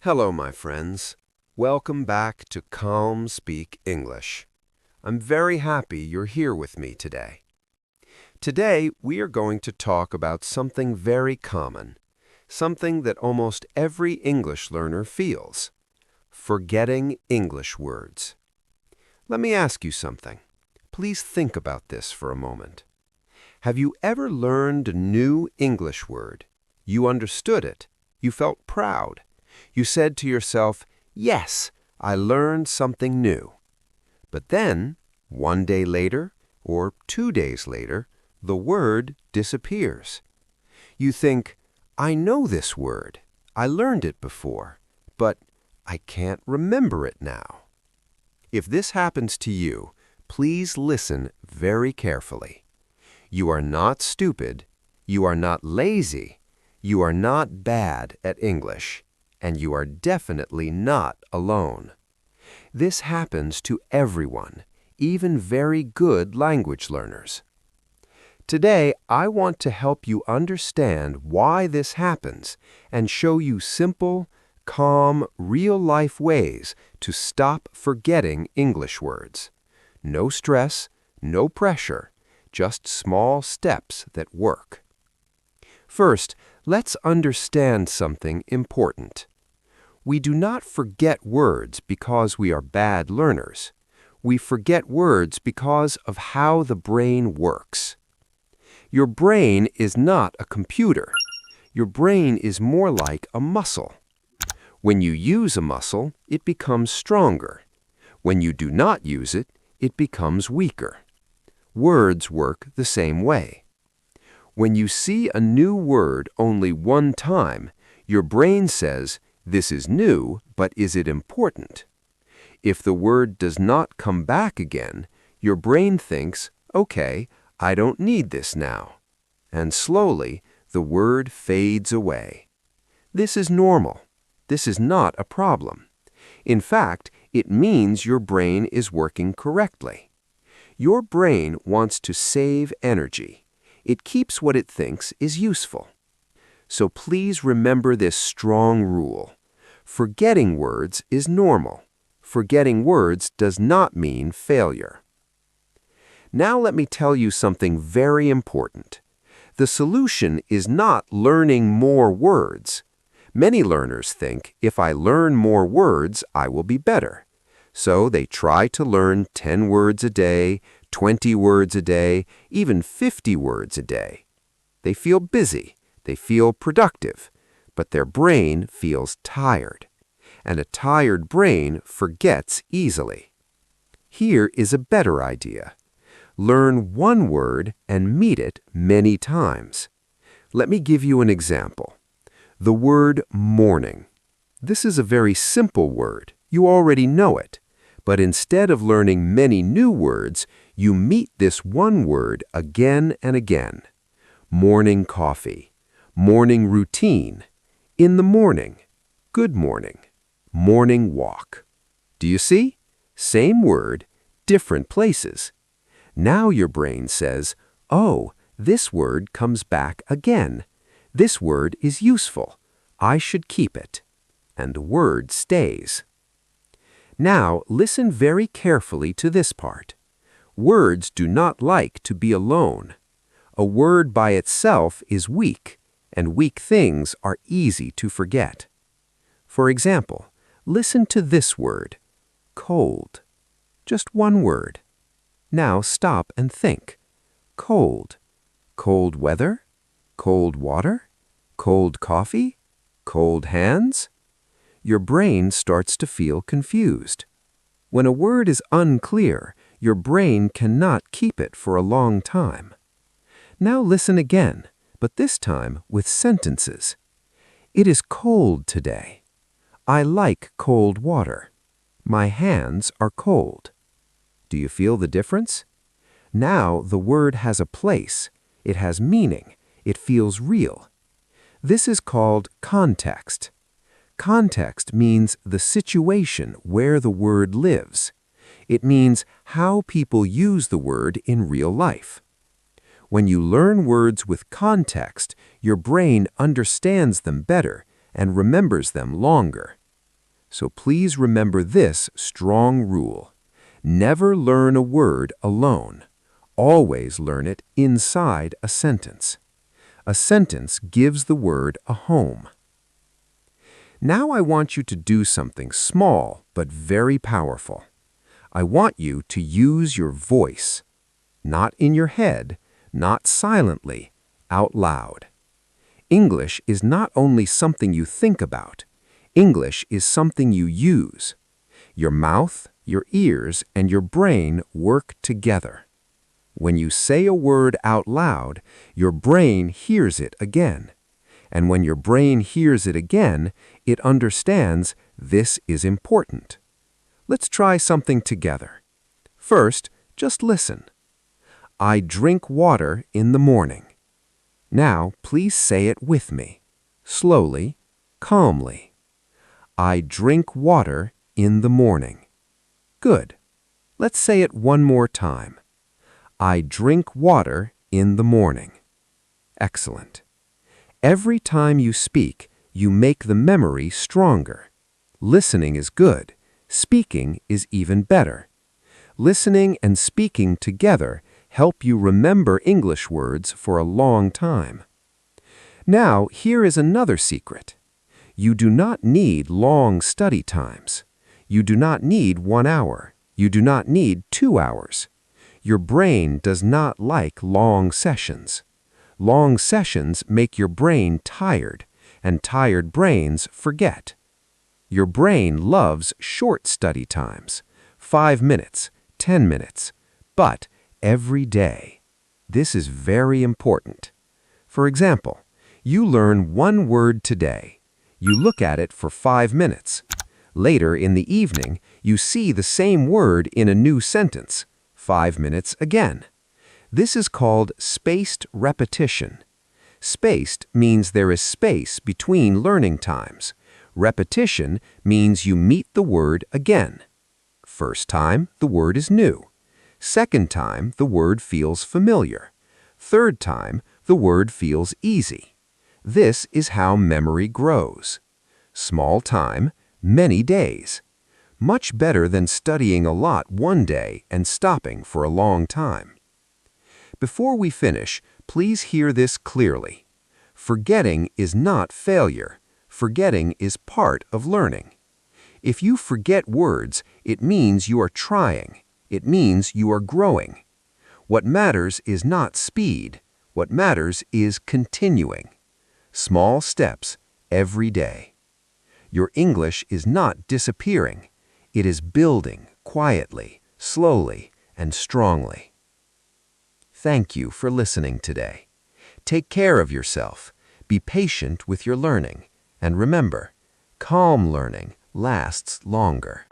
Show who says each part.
Speaker 1: Hello, my friends. Welcome back to Calm Speak English. I'm very happy you're here with me today. Today, we are going to talk about something very common, something that almost every English learner feels: forgetting English words. Let me ask you something. Please think about this for a moment. Have you ever learned a new English word? You understood it. You felt proud. You said to yourself, "Yes, I learned something new." But then, one day later, or 2 days later, the word disappears. You think, "I know this word. I learned it before, but I can't remember it now." If this happens to you, please listen very carefully. You are not stupid. You are not lazy. You are not bad at English. And you are definitely not alone. This happens to everyone, even very good language learners. Today, I want to help you understand why this happens and show you simple, calm, real-life ways to stop forgetting English words. No stress, no pressure, just small steps that work. First, let's understand something important. We do not forget words because we are bad learners. We forget words because of how the brain works. Your brain is not a computer. Your brain is more like a muscle. When you use a muscle, it becomes stronger. When you do not use it, it becomes weaker. Words work the same way. When you see a new word only one time, your brain says, "This is new, but is it important?" If the word does not come back again, your brain thinks, "Okay, I don't need this now." And slowly, the word fades away. This is normal. This is not a problem. In fact, it means your brain is working correctly. Your brain wants to save energy. It keeps what it thinks is useful. So please remember this strong rule. Forgetting words is normal. Forgetting words does not mean failure. Now let me tell you something very important. The solution is not learning more words. Many learners think, if I learn more words, I will be better. So they try to learn 10 words a day, 20 words a day, even 50 words a day. They feel busy. They feel productive, but their brain feels tired. And a tired brain forgets easily. Here is a better idea. Learn one word and meet it many times. Let me give you an example. The word morning. This is a very simple word. You already know it. But instead of learning many new words, you meet this one word again and again. Morning coffee. Morning routine, in the morning, good morning, morning walk. Do you see? Same word, different places. Now your brain says, "Oh, this word comes back again. This word is useful. I should keep it." And the word stays. Now listen very carefully to this part. Words do not like to be alone. A word by itself is weak. And weak things are easy to forget. For example, listen to this word, cold. Just one word. Now stop and think. Cold. Cold weather? Cold water? Cold coffee? Cold hands? Your brain starts to feel confused. When a word is unclear, your brain cannot keep it for a long time. Now listen again. But this time with sentences. It is cold today. I like cold water. My hands are cold. Do you feel the difference? Now the word has a place. It has meaning. It feels real. This is called context. Context means the situation where the word lives. It means how people use the word in real life. When you learn words with context, your brain understands them better and remembers them longer. So please remember this strong rule. Never learn a word alone. Always learn it inside a sentence. A sentence gives the word a home. Now I want you to do something small but very powerful. I want you to use your voice. Not in your head, not silently, out loud. English is not only something you think about. English is something you use. Your mouth, your ears, and your brain work together. When you say a word out loud, your brain hears it again. And when your brain hears it again, it understands this is important. Let's try something together. First, just listen. I drink water in the morning. Now, please say it with me, slowly, calmly. I drink water in the morning. Good. Let's say it one more time. I drink water in the morning. Excellent. Every time you speak, you make the memory stronger. Listening is good. Speaking is even better. Listening and speaking together help you remember English words for a long time. Now, here is another secret. You do not need long study times. You do not need 1 hour. You do not need 2 hours. Your brain does not like long sessions. Long sessions make your brain tired, and tired brains forget. Your brain loves short study times, 5 minutes, 10 minutes, but every day. This is very important. For example, you learn one word today. You look at it for 5 minutes. Later in the evening, you see the same word in a new sentence, 5 minutes again. This is called spaced repetition. Spaced means there is space between learning times. Repetition means you meet the word again. First time, the word is new. Second time, the word feels familiar. Third time, the word feels easy. This is how memory grows. Small time, many days. Much better than studying a lot one day and stopping for a long time. Before we finish, please hear this clearly. Forgetting is not failure. Forgetting is part of learning. If you forget words, it means you are trying. It means you are growing. What matters is not speed. What matters is continuing. Small steps every day. Your English is not disappearing. It is building quietly, slowly, and strongly. Thank you for listening today. Take care of yourself. Be patient with your learning. And remember, calm learning lasts longer.